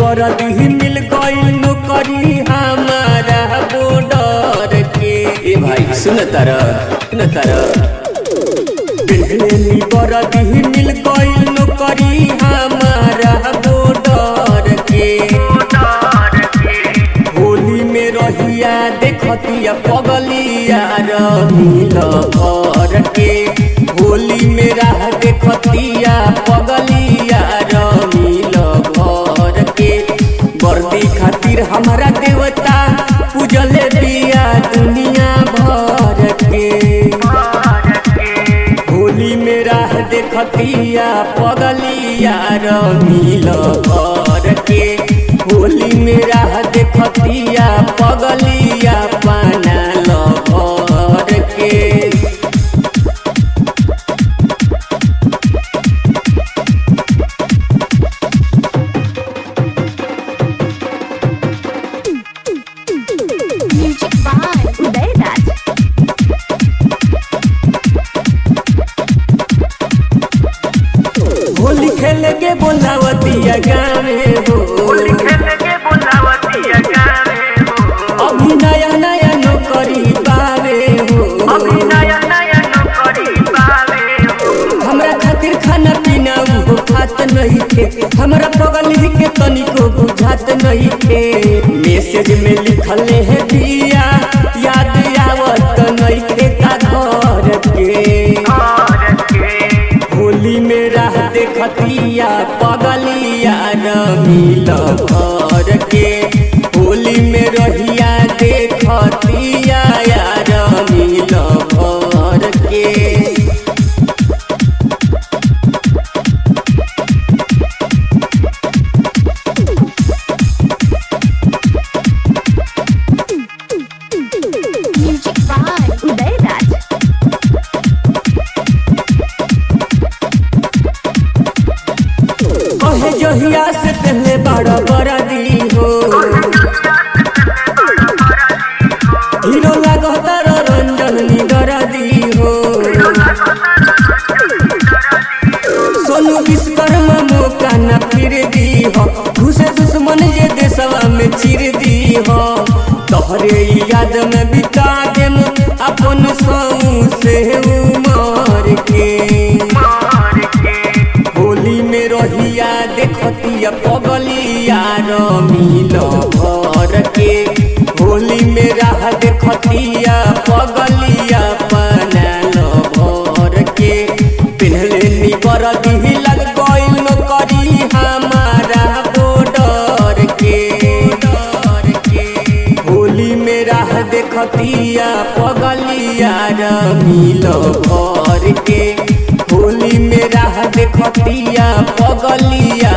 बरदी मिल गई नौकरी हमारा बॉर्डर के। ए भाई सुन तारा बिल्ली बरदी मिल गई नौकरी हमारा बॉर्डर के। होली में रहिया देखतिया पगलिया मिल घर के। होली में राह देखतिया पगलिया मिल घर के। वर्दी खातिर हमारा देवता पूजले बिया दुनिया भर के। होली में राह देखतिया पगलिया मिल घर के। होली में राह देखतिया पगलिया पाना घर के। Music by Uday Raj. Holi खेल के बोलावतिया गावे हो। अभी नया नया नौकरी पावे हो। हमरा खातिर खाना पीना वो खात नहीं थे। हमरा पगल ही के तनिको बुझात नहीं थे। मैसेज में लिखल है दिया याद आवत नहीं थे का घर के। होली में राह देखतिया पगलिया मिल घर के। होली में रहिया देखतिया यार मिल घर के। Music by Uday Raj. कहे जहिया से पहले बड़ा बरदी हो। हीरो लागता रंजन निगरदी हो। सोनू विश्वकर्मा मौका न फिर दी हो। घुसे दुश्मन जे देशवा में चिर दी हो। तोहरे याद में बिता देम अपन सौ से उमर के। होली में रहिया देखतिया पगलिया मिल घर के। होली में राह देखतिया पगलिया पनाल घर के। पिन्हले बरदी लग गई नौकरी हमारा बॉर्डर के। होली में राह देखतिया पगलिया मिल घर के। होली में राह देखतिया पगलिया